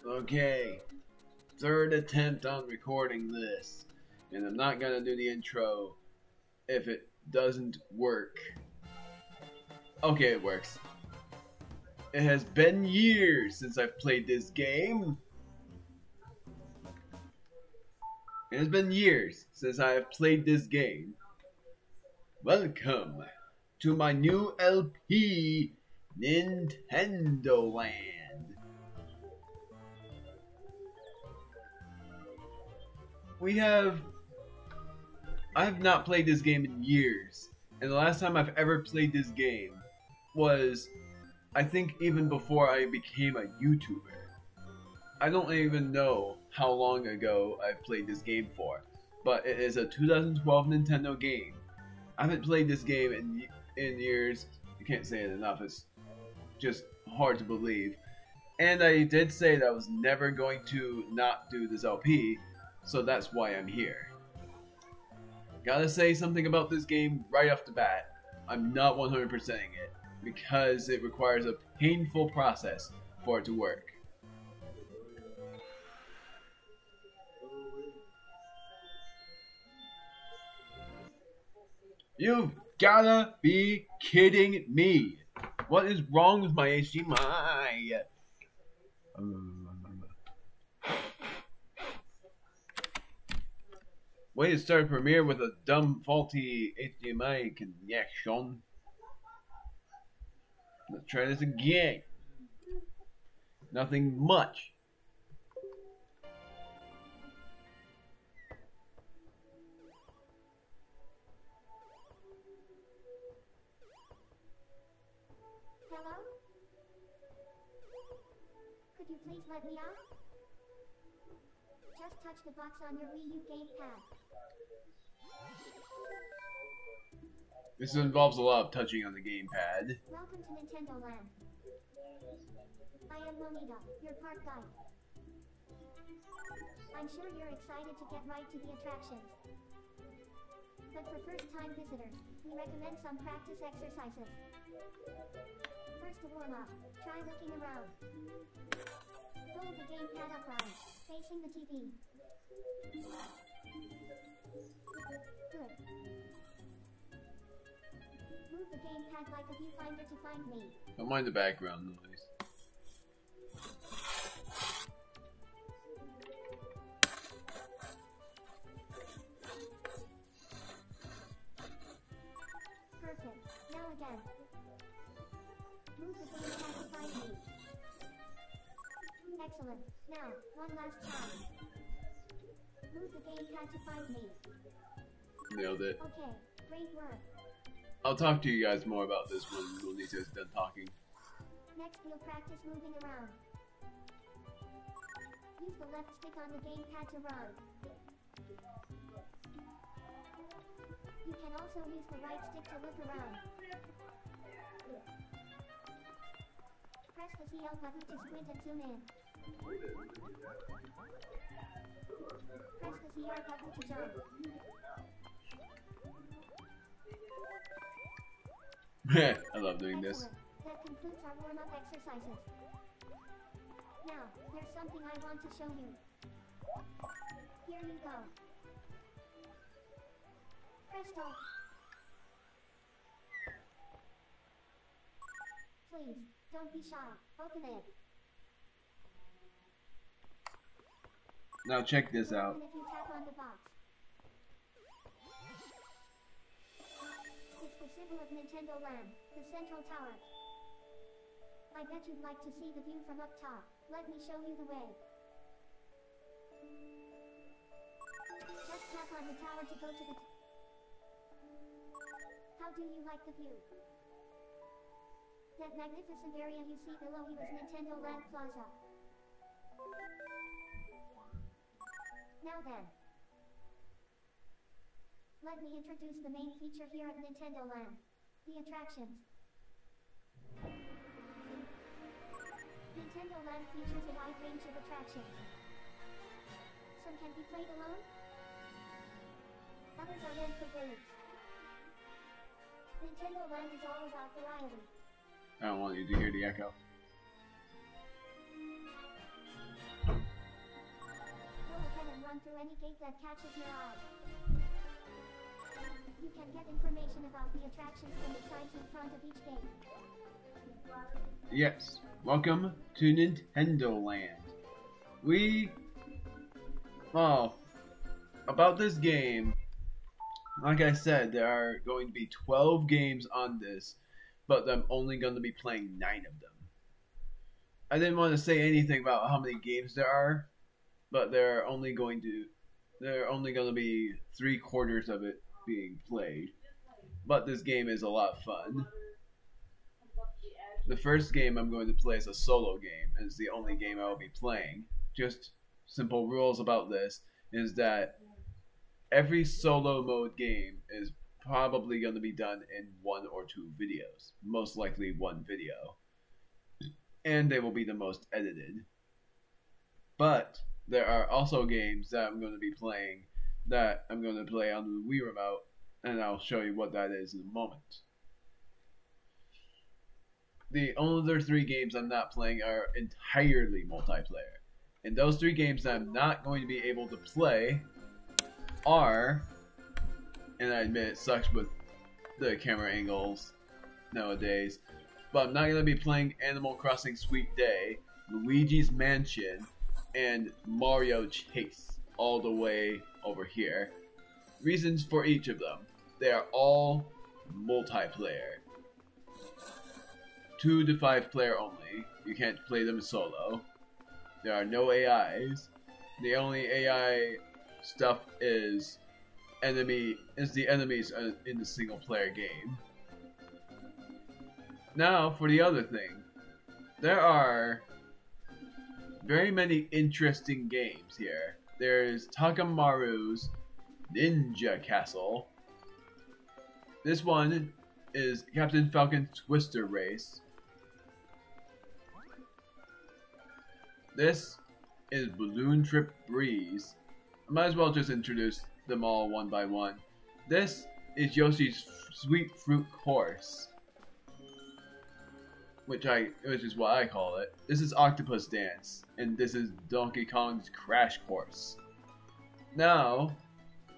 Okay, third attempt on recording this, and I'm not gonna do the intro if it doesn't work. Okay, it works. It has been years since I've played this game. It has been years since I have played this game. Welcome to my new LP, Nintendo Land. I have not played this game in years, and the last time I've ever played this game was, I think, even before I became a YouTuber. I don't even know how long ago I've played this game for, but it is a 2012 Nintendo game. I haven't played this game in years. I can't say it enough. It's just hard to believe. And I did say that I was never going to not do this LP, so that's why I'm here. Gotta say something about this game right off the bat. I'm not 100%ing it, because it requires a painful process for it to work. You've gotta be kidding me! What is wrong with my HDMI? Way to start Premiere with a dumb, faulty HDMI connection. Let's try this again. Nothing much. Hello? Could you please let me out? Just touch the box on your Wii U Gamepad. This involves a lot of touching on the gamepad. Welcome to Nintendo Land. I am Monita, your park guide. I'm sure you're excited to get right to the attractions. But for first-time visitors, we recommend some practice exercises. First, to warm up, try looking around. Hold the gamepad upright, facing the TV. Good. Move the gamepad like a viewfinder to find me. Don't mind the background noise. Perfect. Now again. Move the gamepad to find me. Excellent. Now, one last time. Move the gamepad to find me. Nailed it. Okay, great work. I'll talk to you guys more about this when Monita's done talking. Next, we'll practice moving around. Use the left stick on the gamepad to run. You can also use the right stick to look around. Press the CL button to squint and zoom in. Press the CR button to jump. I love doing this. That concludes our warm-up exercises. Now, there's something I want to show you. Here you go. Presto. Please, don't be shy. Open it. Now check this out. Open if you tap on the box. It's the symbol of Nintendo Land, the central tower. I bet you'd like to see the view from up top. Let me show you the way. Just tap on the tower to go to the How do you like the view? That magnificent area you see below you is Nintendo Land Plaza. Now then, let me introduce the main feature here at Nintendo Land, the attractions. Nintendo Land features a wide range of attractions. Some can be played alone, others are meant for groups. Nintendo Land is all about variety. I don't want you to hear the echo. run through any gate that catches your eye. You can get information about the attractions from the signs in front of each gate. Yes, welcome to Nintendo Land. About this game, like I said, there are going to be 12 games on this, but I'm only going to be playing 9 of them. I didn't want to say anything about how many games there are, but they're only going to be 3/4 of it being played. But this game is a lot of fun. The first game I'm going to play is a solo game, and it's the only game I will be playing. Just simple rules about this is that every solo mode game is probably going to be done in 1 or 2 videos. Most likely 1 video. And they will be the most edited. But there are also games that I'm going to be playing that I'm going to play on the Wii Remote, and I'll show you what that is in a moment. The other 3 games I'm not playing are entirely multiplayer. And those 3 games that I'm not going to be able to play are, and I admit it sucks with the camera angles nowadays, but I'm not going to be playing Animal Crossing Sweet Day, Luigi's Mansion, and Mario Chase all the way over here. Reasons for each of them. They are all multiplayer. 2 to 5 player only. You can't play them solo. There are no AIs. The only AI stuff is the enemies in the single player game. Now for the other thing. There are very many interesting games here. There's Takamaru's Ninja Castle. This one is Captain Falcon Twister Race. This is Balloon Trip Breeze. I might as well just introduce them all one by one. This is Yoshi's Sweet Fruit Course, which is what I call it. This is Octopus Dance, and this is Donkey Kong's Crash Course. Now,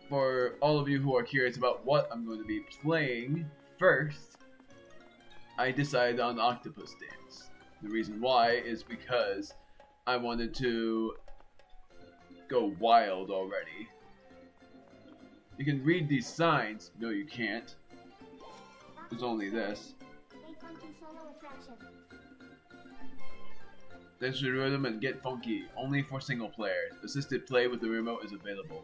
for all of you who are curious about what I'm going to be playing first, I decided on Octopus Dance. The reason why is because I wanted to go wild already. You can read these signs. No, you can't. There's only this. Dance the rhythm and get funky. Only for single players. Assisted play with the remote is available.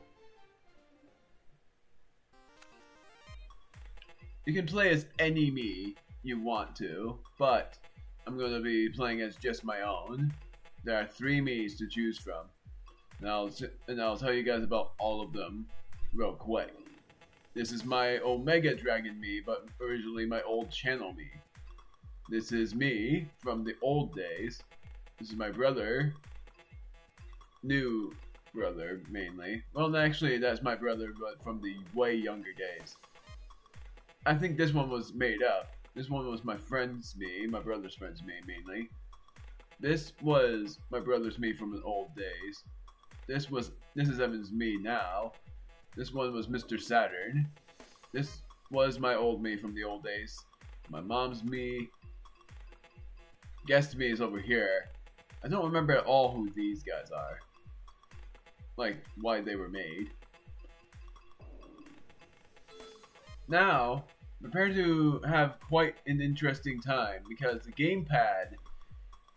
You can play as any me you want to, but I'm going to be playing as just my own. There are 3 Miis to choose from, and I'll tell you guys about all of them real quick. This is my Omega Dragon Mii, but originally my old channel Mii. This is me from the old days. This is my brother, new brother mainly. Well, actually that's my brother, but from the way younger days. I think this one was made up. This one was my friend's Mii, my brother's friend's Mii mainly. This was my brother's Mii from the old days. This is Evan's Mii now. This one was Mr. Saturn. This was my old Mii from the old days. My mom's Mii. Guest Mii is over here. I don't remember at all who these guys are. Like, why they were made. Now, prepare to have quite an interesting time because the Gamepad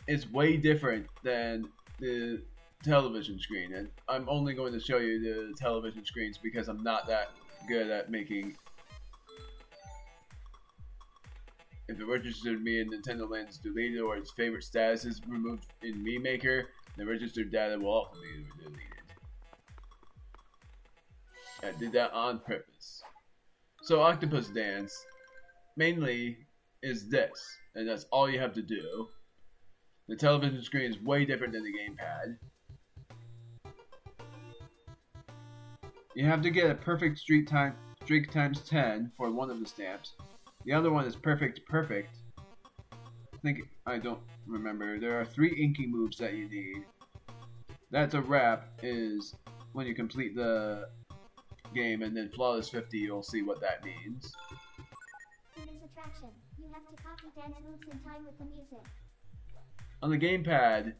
is way different than the television screen, and I'm only going to show you the television screens because I'm not that good at making. If it registered me in Nintendo Land is deleted or its favorite status is removed in Mii Maker, the registered data will also be deleted. I did that on purpose. So Octopus Dance mainly is this, and that's all you have to do. The television screen is way different than the Gamepad. You have to get a perfect streak times 10 for one of the stamps. The other one is perfect. I don't remember. There are 3 inking moves that you need. That's a wrap is when you complete the game, and then flawless 50, you'll see what that means. In this attraction, you have to copy dance moves in time with the music. On the gamepad,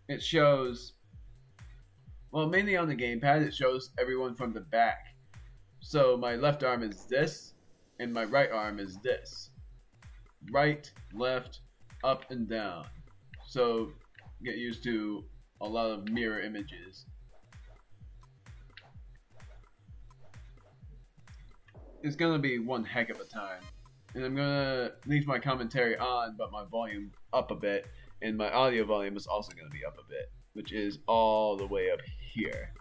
it shows, well, mainly on the gamepad, it shows everyone from the back. So my left arm is this, and my right arm is this. Right, left, up, and down. So get used to a lot of mirror images. It's gonna be one heck of a time. And I'm gonna leave my commentary on, but my volume up a bit, and my audio volume is also gonna be up a bit, which is all the way up here.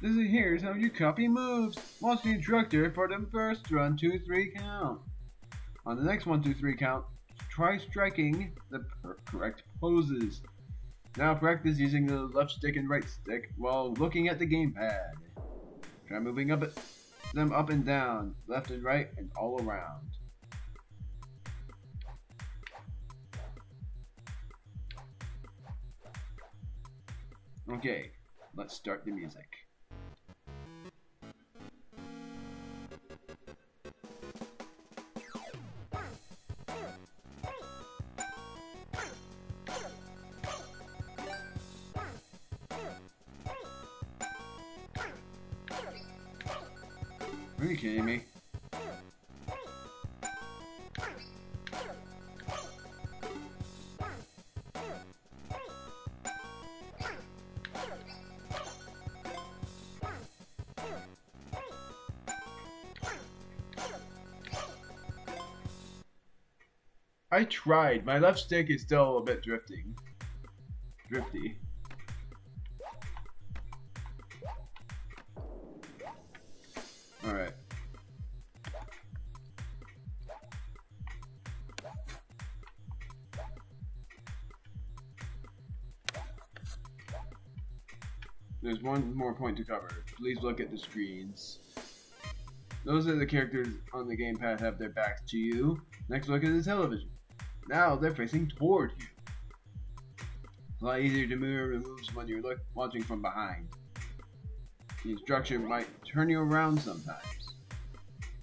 Here's how you copy moves. Watch the instructor for the first 1, 2, 3 count. On the next 1, 2, 3 count, try striking the correct poses. Now practice using the left stick and right stick while looking at the gamepad. Try moving them up and down, left and right, and all around. Okay, let's start the music. Are you kidding me? I tried. My left stick is still a bit drifty. Alright. There's one more point to cover. Please look at the screens. Those are the characters on the gamepad have their backs to you. Next, look at the television. Now they're facing toward you. It's a lot easier to mirror the moves when you're watching from behind. The instructor might turn you around sometimes.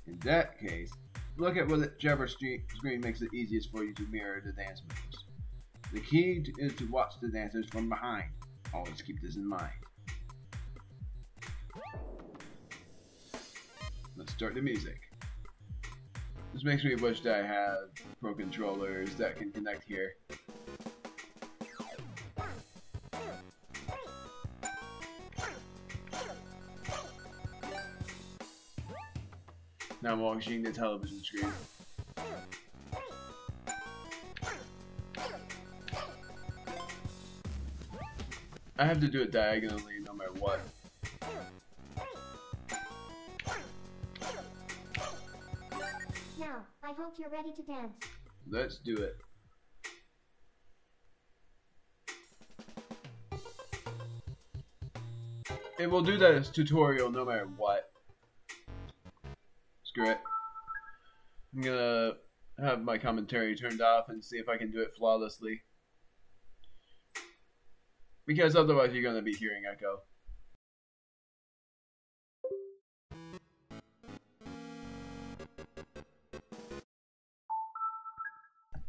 In that case, look at whichever screen makes it easiest for you to mirror the dance moves. The key is to watch the dancers from behind. Always keep this in mind. Let's start the music. This makes me wish that I had pro controllers that can connect here. Now I'm watching the television screen. I have to do it diagonally no matter what. Now, I hope you're ready to dance. Let's do it. It will do that as tutorial no matter what. Screw it. I'm gonna have my commentary turned off and see if I can do it flawlessly. Because otherwise you're gonna be hearing echo.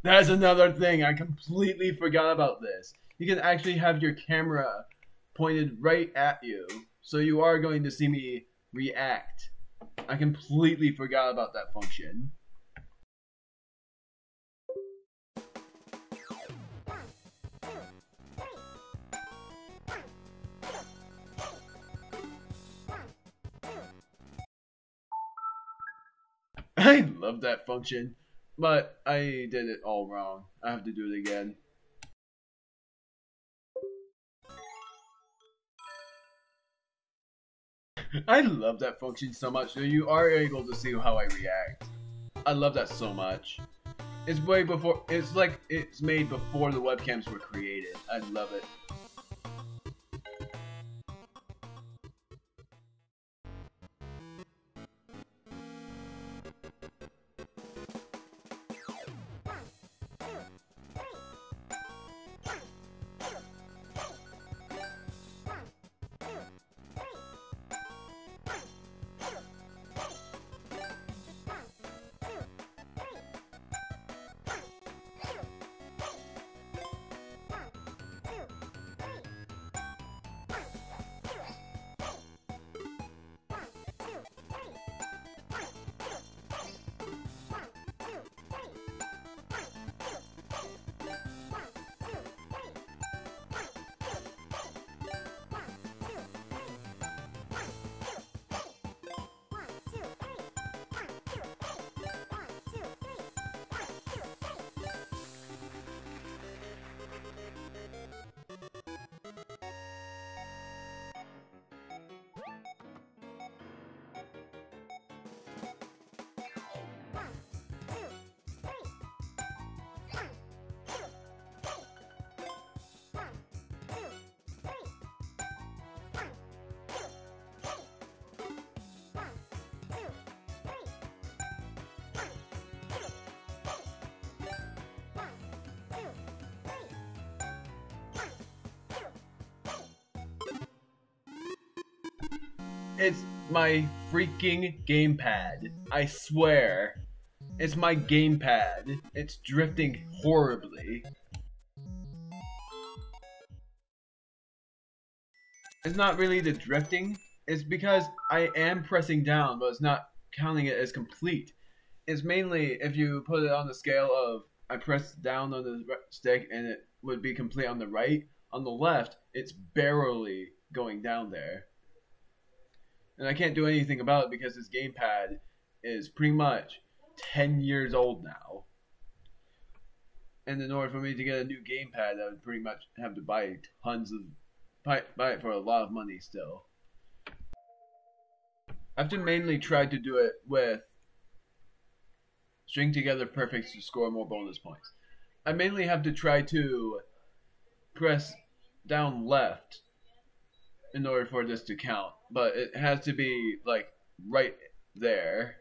That's another thing, I completely forgot about this. You can actually have your camera pointed right at you, so you are going to see me react. I completely forgot about that function. I love that function, but I did it all wrong. I have to do it again. I love that function so much, so you are able to see how I react. I love that so much. It's way before, it's like it's made before the webcams were created. I love it. It's my freaking gamepad. I swear. It's my gamepad. It's drifting horribly. It's not really the drifting. It's because I am pressing down, but it's not counting it as complete. It's mainly if you put it on the scale of I press down on the stick and it would be complete on the right. On the left, it's barely going down there. And I can't do anything about it because this gamepad is pretty much 10 years old now. And in order for me to get a new gamepad, I would pretty much have to buy it for a lot of money still. I've mainly tried to do it with string together perfects to score more bonus points. I mainly have to try to press down left in order for this to count, but it has to be like right there.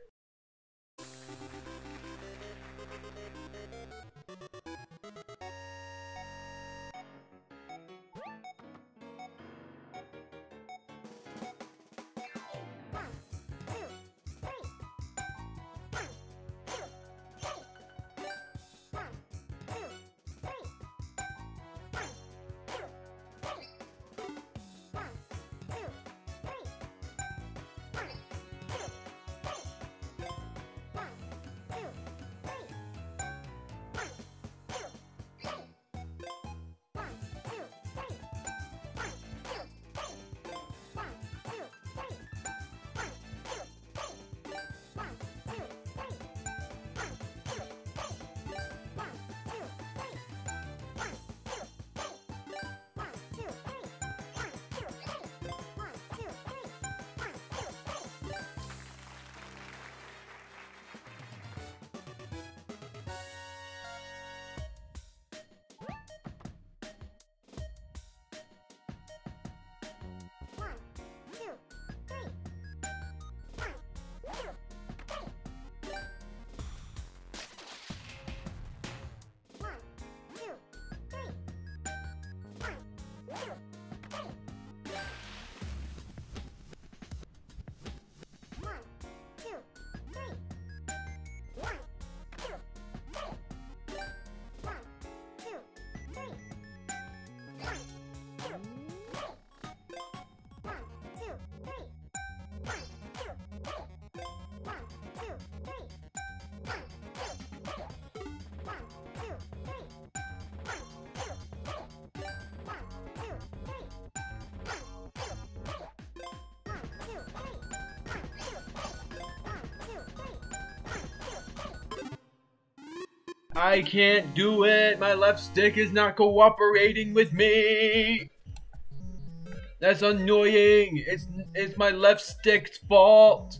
I can't do it. My left stick is not cooperating with me. That's annoying. It's my left stick's fault.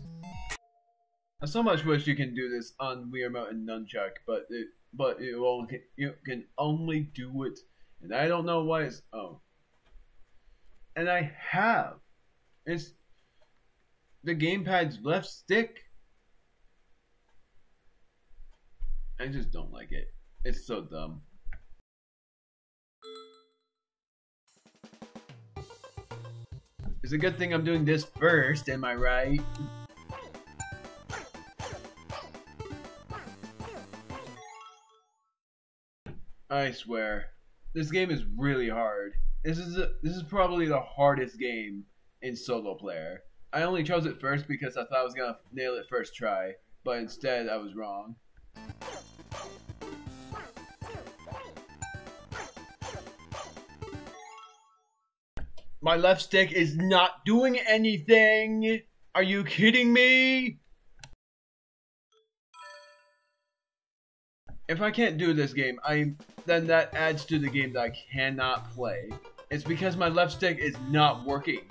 I so much wish you can do this on Wii Remote and Nunchuck, but you can only do it, and I don't know why it's and I have. It's the gamepad's left stick. I just don't like it. It's so dumb. It's a good thing I'm doing this first, am I right? I swear, this game is really hard. This is probably the hardest game in solo player. I only chose it first because I thought I was gonna nail it first try, but instead I was wrong. My left stick is not doing anything! Are you kidding me? If I can't do this game, then that adds to the game that I cannot play. It's because my left stick is not working.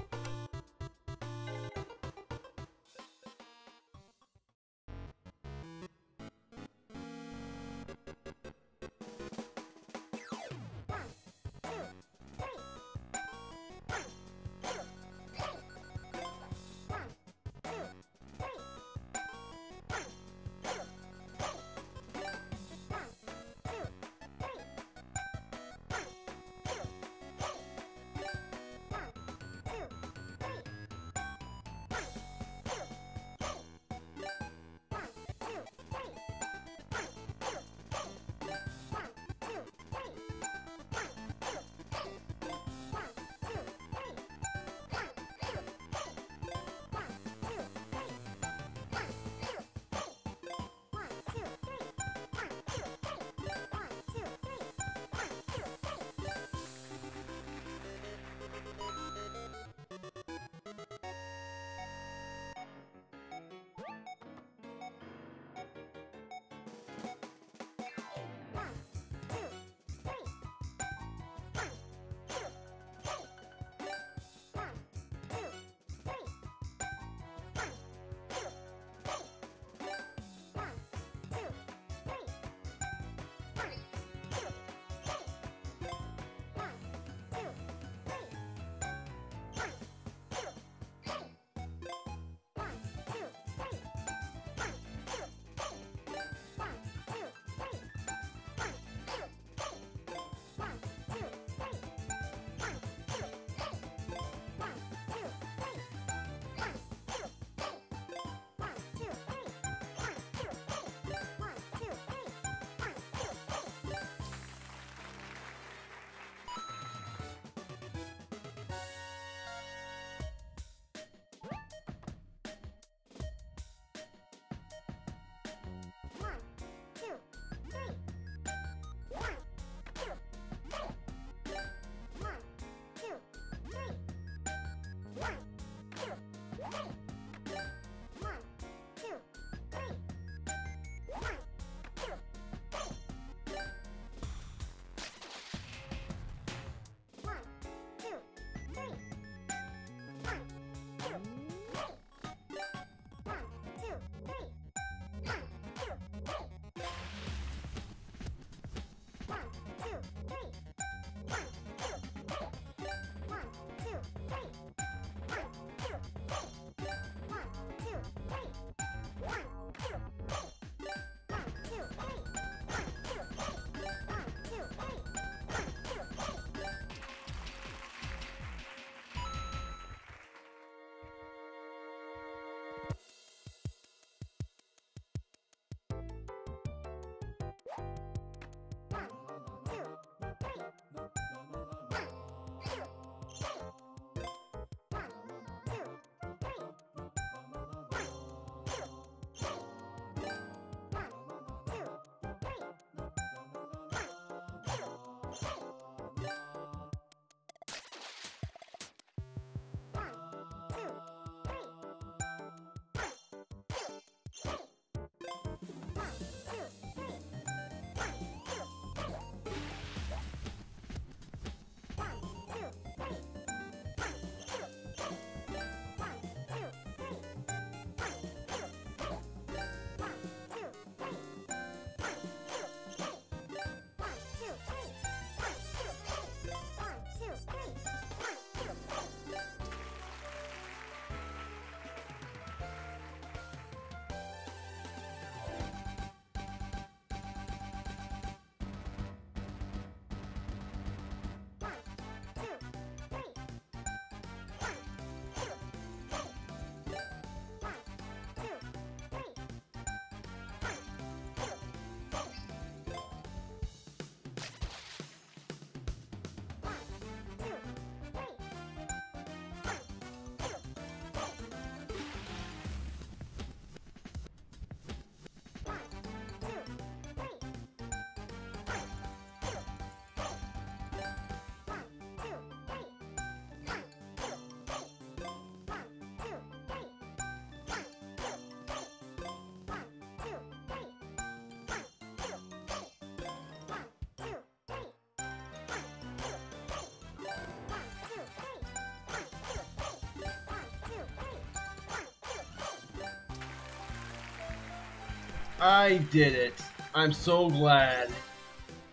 I did it. I'm so glad.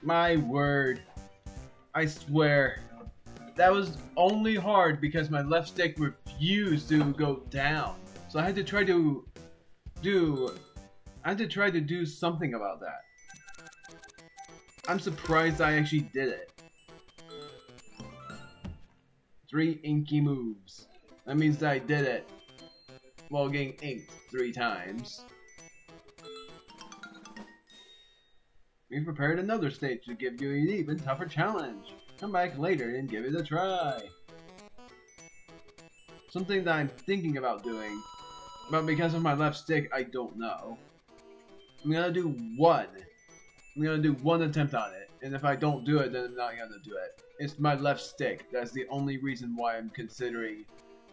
My word. I swear. That was only hard because my left stick refused to go down. So I had to try to do something about that. I'm surprised I actually did it. 3 inky moves. That means that I did it while getting inked 3 times. We've prepared another stage to give you an even tougher challenge. Come back later and give it a try. Something that I'm thinking about doing, but because of my left stick, I don't know. I'm gonna do one. I'm gonna do one attempt on it, and if I don't do it, then I'm not gonna do it. It's my left stick. That's the only reason why I'm considering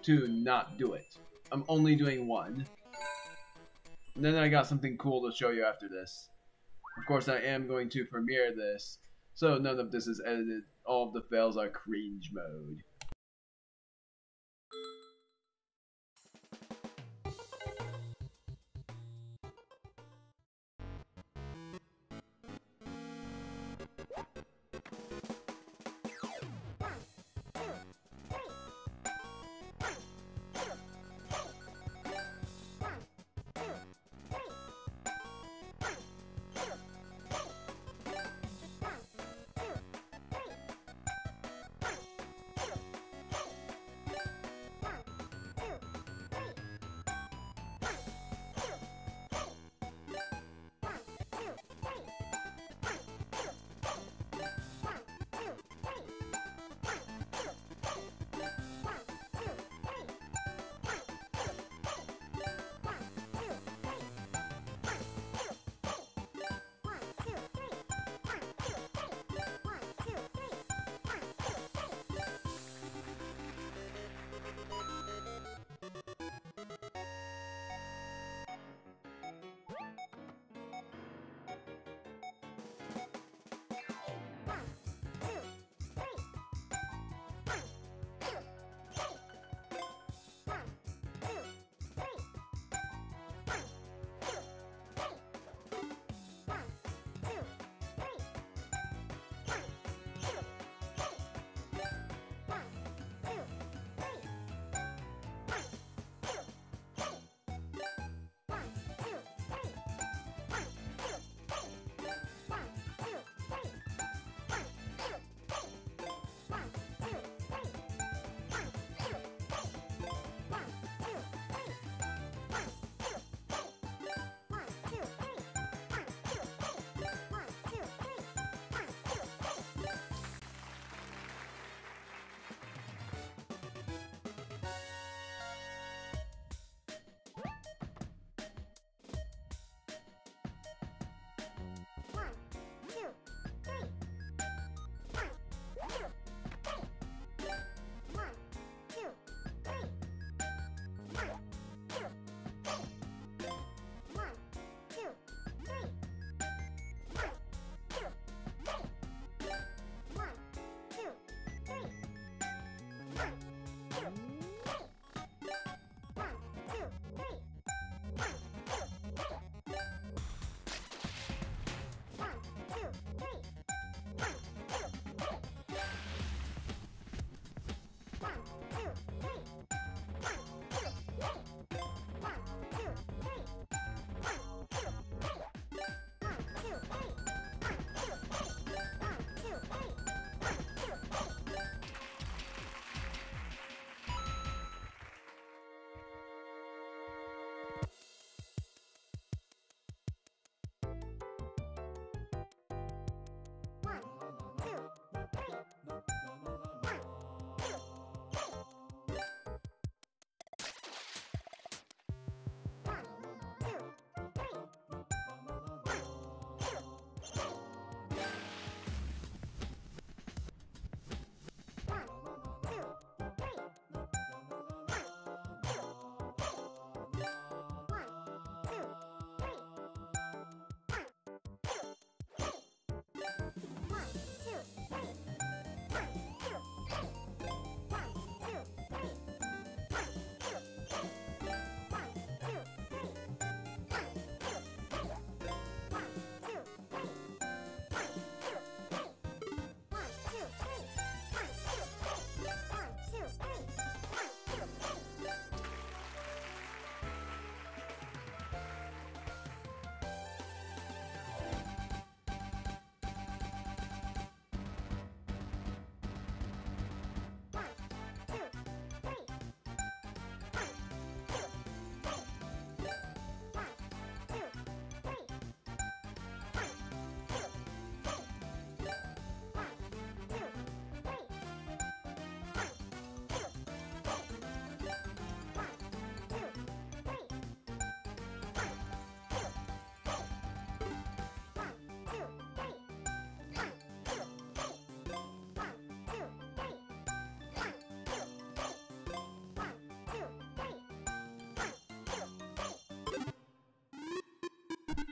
to not do it. I'm only doing one. And then I got something cool to show you after this. Of course, I am going to premiere this, so none of this is edited. All of the fails are cringe mode.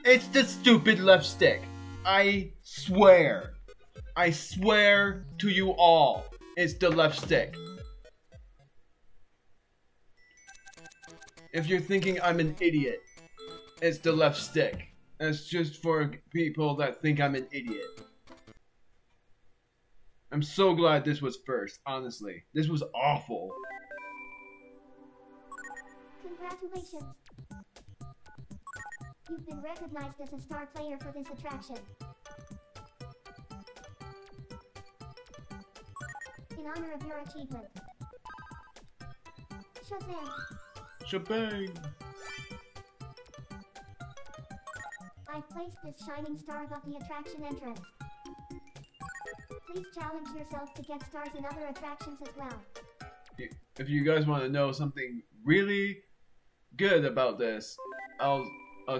It's the stupid left stick. I swear. I swear to you all, it's the left stick. If you're thinking I'm an idiot, it's the left stick. That's just for people that think I'm an idiot. I'm so glad this was first, honestly. This was awful. Congratulations. You've been recognized as a star player for this attraction. In honor of your achievement. Shazam! Shebang! I've placed this shining star above the attraction entrance. Please challenge yourself to get stars in other attractions as well. If you guys want to know something really good about this, I'll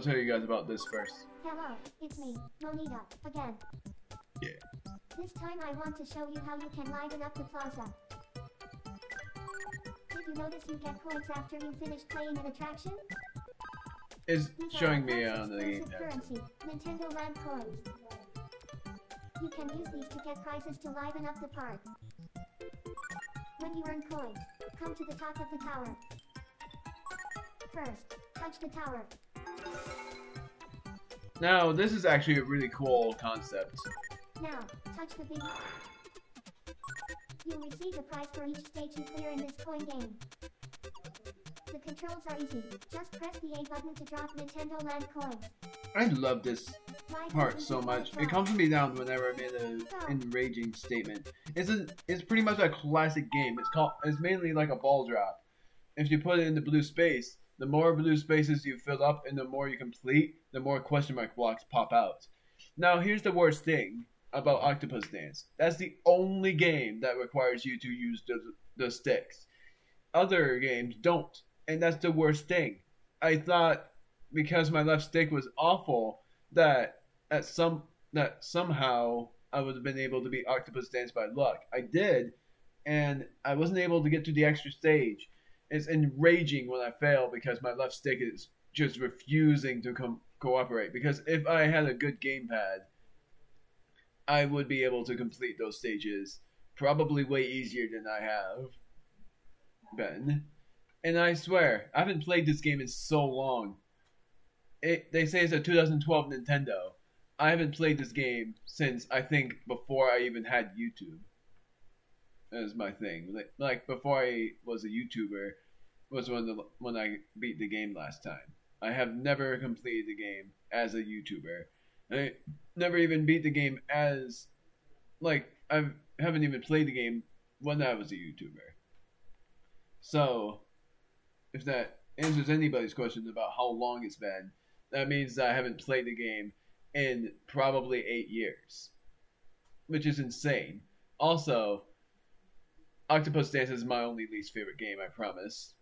tell you guys about this first. Hello, it's me, Monita, again. Yeah. This time I want to show you how you can liven up the plaza. Did you notice you get coins after you finish playing an attraction? It's These showing are me Xbox on the exclusive Gamepad. currency, Nintendo Land coins. You can use these to get prizes to liven up the park. When you earn coins, come to the top of the tower. First, touch the tower. Now, this is actually a really cool concept. Now, touch the big... You'll receive a prize for each stage you clear in this coin game. The controls are easy. Just press the A button to drop Nintendo Land coins. I love this Live part buttons so to much. drop. It calms me down whenever I'm in an enraging statement. It's pretty much a classic game. It's mainly like a ball drop. If you put it in the blue space, the more blue spaces you fill up and the more you complete, the more question mark blocks pop out. Now here's the worst thing about Octopus Dance. That's the only game that requires you to use the sticks. Other games don't, and that's the worst thing. I thought because my left stick was awful that somehow I would have been able to beat Octopus Dance by luck. I did, and I wasn't able to get to the extra stage. It's enraging when I fail because my left stick is just refusing to cooperate. Because if I had a good gamepad, I would be able to complete those stages probably way easier than I have been. And I swear, I haven't played this game in so long. They say it's a 2012 Nintendo. I haven't played this game since, I think, before I even had YouTube. That is my thing. Like before I was a YouTuber was when I beat the game last time. I have never completed the game as a YouTuber. I never even beat the game as, like, I haven't even played the game when I was a YouTuber. So, if that answers anybody's question about how long it's been, that means that I haven't played the game in probably 8 years. Which is insane. Also, Octopus Dance is my only least favorite game, I promise.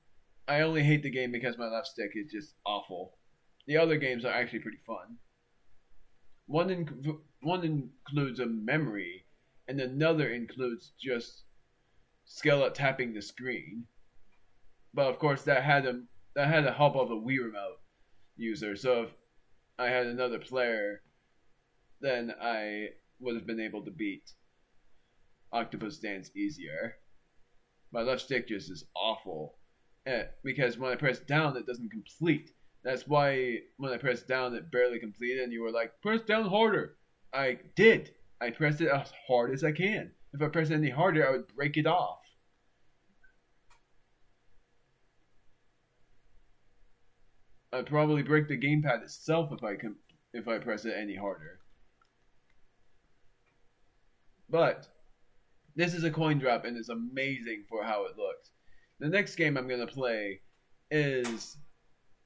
I only hate the game because my left stick is just awful. The other games are actually pretty fun. One includes a memory, and another includes just skill at tapping the screen. But of course, that had the help of a Wii Remote user. So if I had another player, then I would have been able to beat Octopus Dance easier. My left stick just is awful, because when I press down, it doesn't complete. That's why when I pressed down, it barely completed, and you were like, press down harder. I did. I pressed it as hard as I can. If I pressed it any harder, I would break it off. I'd probably break the gamepad itself if I press it any harder. But this is a coin drop, and it's amazing for how it looks. The next game I'm going to play is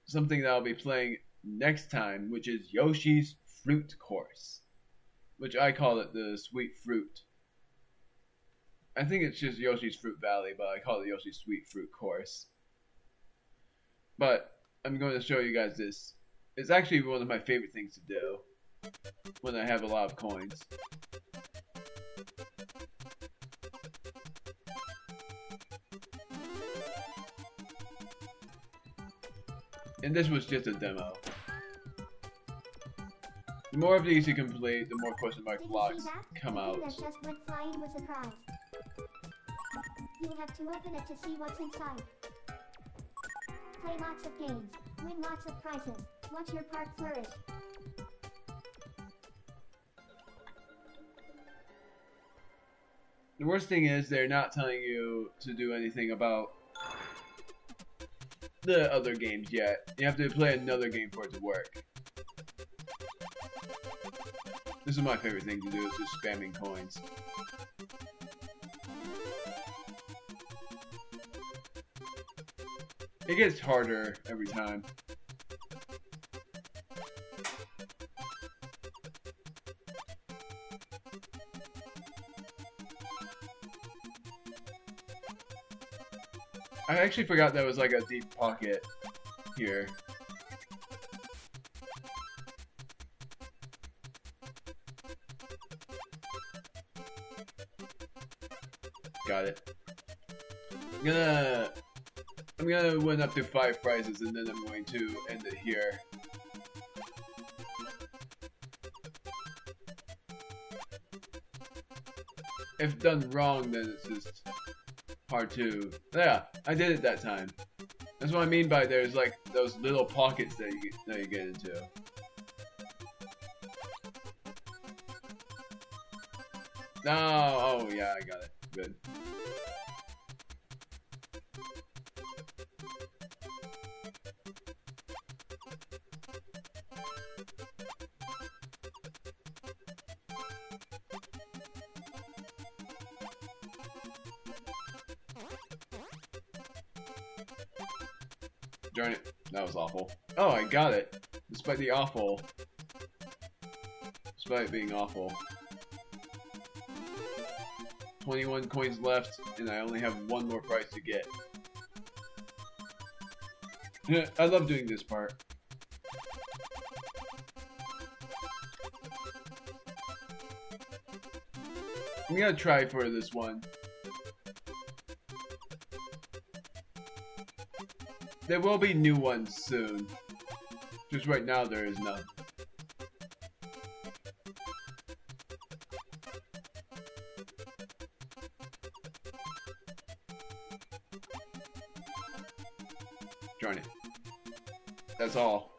something that I'll be playing next time, which is Yoshi's Fruit Course, which I call it the Sweet Fruit. I think it's just Yoshi's Fruit Valley, but I call it Yoshi's Sweet Fruit Course. But I'm going to show you guys this. It's actually one of my favorite things to do when I have a lot of coins. And this was just a demo. The more of these you complete, the more question mark Did you blocks see that? come The out. thing that just went flying was a prize. You'll have to open it to see what's inside. Play lots of games. Win lots of prizes. Watch your park flourish. The worst thing is they're not telling you to do anything about the other games yet. You have to play another game for it to work. This is my favorite thing to do, is just spamming coins. It gets harder every time. I actually forgot there was like a deep pocket here. Got it. I'm gonna win up to 5 prizes and then I'm going to end it here. If done wrong, then it's just hard to... Yeah, I did it that time. That's what I mean by there's like those little pockets that you get into. No, oh yeah, I got it. Good. Darn it. That was awful. Oh, I got it. Despite the awful. Despite it being awful. 21 coins left, and I only have one more prize to get. I love doing this part. I'm gonna try for this one. There will be new ones soon. Just right now there is none. Darn it. That's all.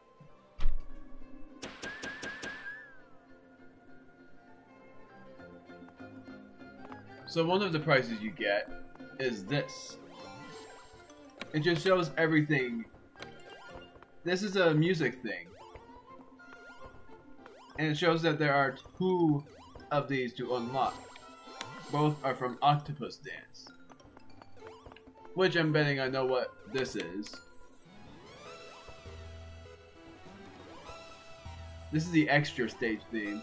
So one of the prizes you get is this. It just shows everything. This is a music thing. And it shows that there are 2 of these to unlock. Both are from Octopus Dance. Which I'm betting I know what this is. This is the extra stage theme.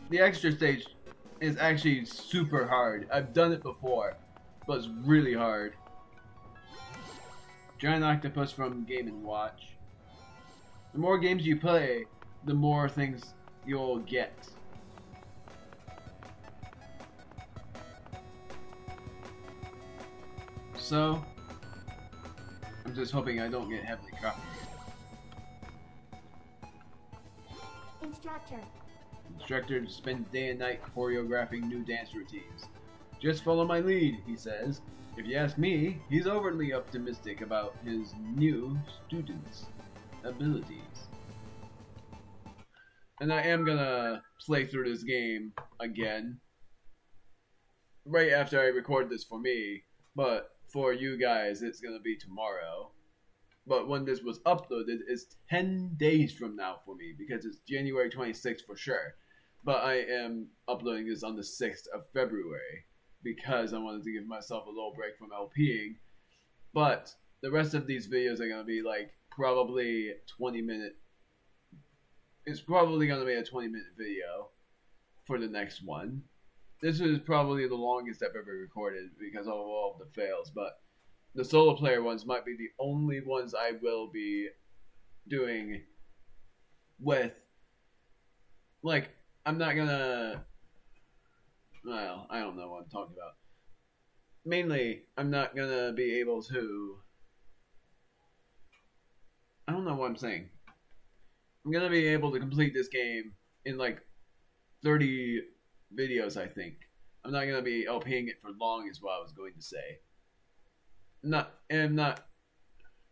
The extra stage is actually super hard. I've done it before, but it's really hard. Giant octopus from Game & Watch. The more games you play, the more things you'll get. So, I'm just hoping I don't get heavily copied. Instructor. Instructor spends day and night choreographing new dance routines. Just follow my lead, he says. If you ask me, he's overly optimistic about his new students' abilities. And I am gonna play through this game again right after I record this for me, but for you guys it's gonna be tomorrow. But when this was uploaded, it's 10 days from now for me because it's January 26th for sure. But I am uploading this on the 6th of February because I wanted to give myself a little break from LPing. But the rest of these videos are going to be like probably 20-minute. It's probably going to be a 20-minute video for the next one. This is probably the longest I've ever recorded because of all of the fails. But the solo player ones might be the only ones I will be doing with, like, I'm not gonna, well, I don't know what I'm talking about. Mainly, I'm not gonna be able to, I don't know what I'm saying. I'm gonna be able to complete this game in like 30 videos, I think. I'm not gonna be LPing it for long, is what I was going to say. I'm not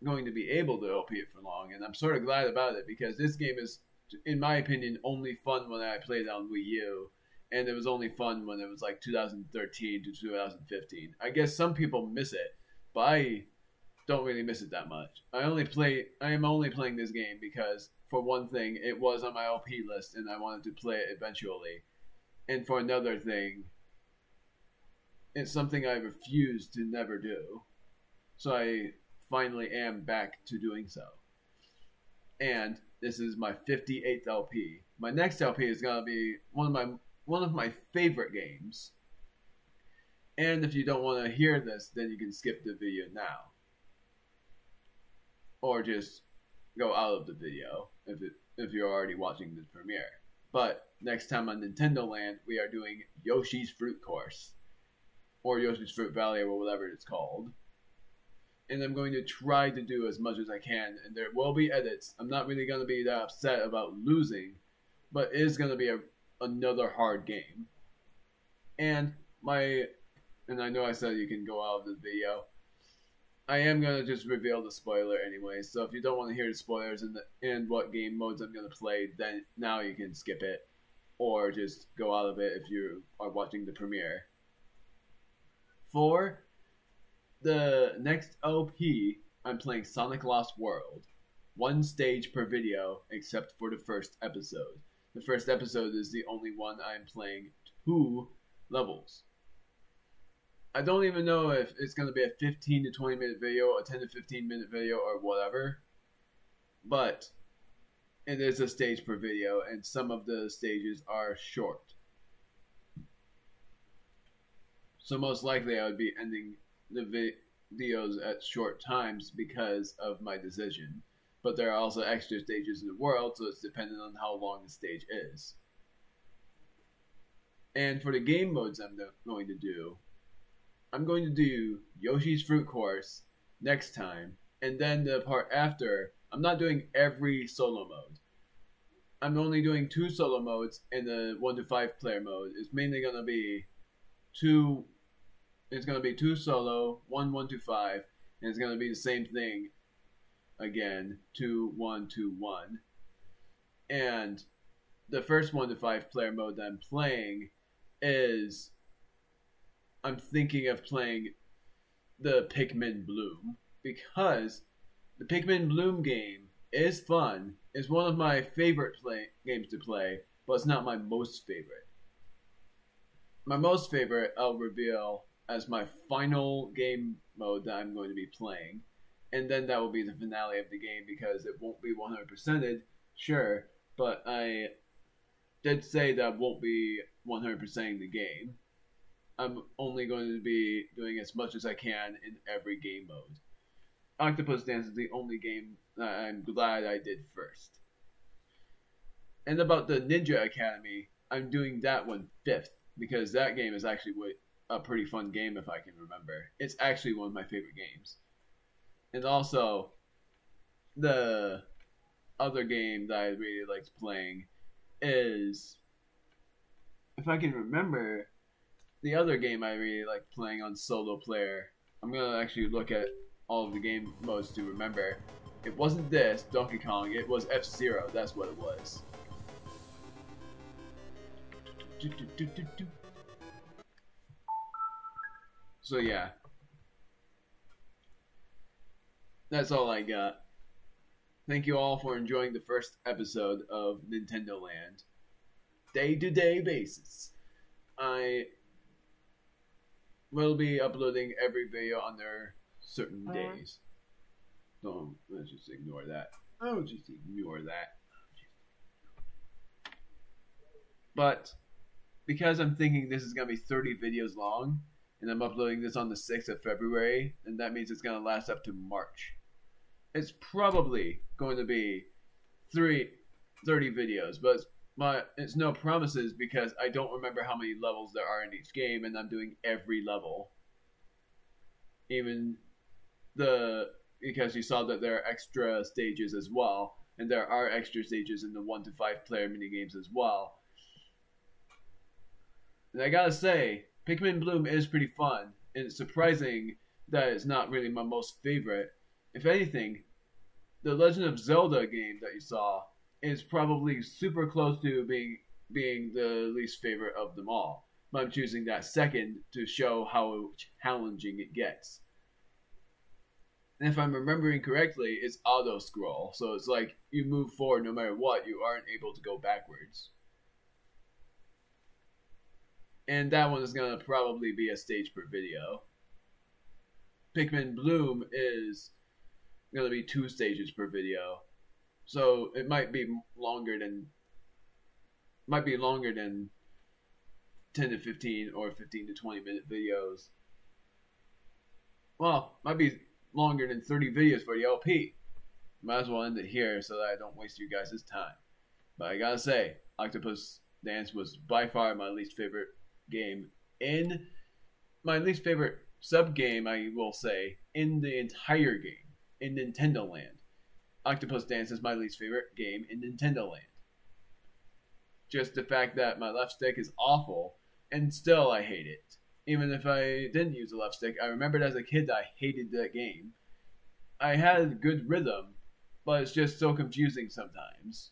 going to be able to LP it for long, and I'm sort of glad about it because this game is, in my opinion, only fun when I played it on Wii U, and it was only fun when it was like 2013 to 2015. I guess some people miss it, but I don't really miss it that much. I am only playing this game because, for one thing, it was on my LP list and I wanted to play it eventually. And for another thing, it's something I refuse to never do. So I finally am back to doing so. And this is my 58th LP. My next LP is gonna be one of my favorite games. And if you don't want to hear this, then you can skip the video now. Or just go out of the video if you're already watching the premiere. But next time on Nintendo Land, we are doing Yoshi's Fruit Course, or Yoshi's Fruit Valley, or whatever it's called. And I'm going to try to do as much as I can, and there will be edits. I'm not really going to be that upset about losing, but it is going to be another hard game. And I know I said you can go out of the video. I am going to just reveal the spoiler anyway, so if you don't want to hear the spoilers and what game modes I'm going to play, then now you can skip it, or just go out of it if you are watching the premiere. For the next LP, I'm playing Sonic Lost World. One stage per video, except for the first episode. The first episode is the only one I'm playing 2 levels. I don't even know if it's going to be a 15 to 20 minute video, a 10 to 15 minute video, or whatever. But it is a stage per video, and some of the stages are short. So most likely I would be ending the videos at short times because of my decision. But there are also extra stages in the world, so it's dependent on how long the stage is. And for the game modes I'm going to do, I'm going to do Yoshi's Fruit Course next time, and then the part after, I'm not doing every solo mode. I'm only doing 2 solo modes, and the 1 to 5 player mode is mainly going to be 2. It's going to be 2 solo, 1 to 5, and it's going to be the same thing again, 2 1 2 1. And the first 1 to 5 player mode that I'm playing is, I'm thinking of playing the Pikmin Bloom, because the Pikmin Bloom game is fun. It's one of my favorite games to play, but it's not my most favorite. My most favorite I'll reveal as my final game mode that I'm going to be playing, and then that will be the finale of the game because it won't be 100%ed, sure, but I did say that I won't be 100%ing the game. I'm only going to be doing as much as I can in every game mode. Octopus Dance is the only game that I'm glad I did first. And about the Ninja Academy, I'm doing that one 5th, because that game is actually a pretty fun game if I can remember. It's actually one of my favorite games. And also, the other game that I really liked playing is, if I can remember, the other game I really like playing on solo player. I'm gonna actually look at all of the game modes to remember. It wasn't this, Donkey Kong, it was F-Zero, that's what it was. So yeah. That's all I got. Thank you all for enjoying the first episode of Nintendo Land. Day-to-day basis. I will be uploading every video on their certain days. So let's just ignore that. Oh, just ignore that. But because I'm thinking this is going to be 30 videos long, and I'm uploading this on the 6th of February, and that means it's going to last up to March. It's probably going to be 30 videos, but it's no promises because I don't remember how many levels there are in each game, and I'm doing every level. Because you saw that there are extra stages as well. and there are extra stages in the 1 to 5 player minigames as well. And I gotta say, Pikmin Bloom is pretty fun, and it's surprising that it's not really my most favorite. If anything, the Legend of Zelda game that you saw is probably super close to being the least favorite of them all. But I'm choosing that second to show how challenging it gets. And if I'm remembering correctly, it's auto scroll, so it's like you move forward no matter what, you aren't able to go backwards. And that one is gonna probably be a stage per video. Pikmin Bloom is gonna be 2 stages per video, so it might be longer than 10 to 15 or 15 to 20 minute videos. Well, might be longer than 30 videos for the LP. Might as well end it here so that I don't waste you guys' time. But I gotta say, Octopus Dance was by far my least favorite game my least favorite sub game, I will say, in the entire game, in Nintendo Land. Octopus Dance is my least favorite game in Nintendo Land. Just the fact that my left stick is awful, and still I hate it. Even if I didn't use the left stick, I remembered as a kid that I hated that game. I had good rhythm, but it's just so confusing sometimes.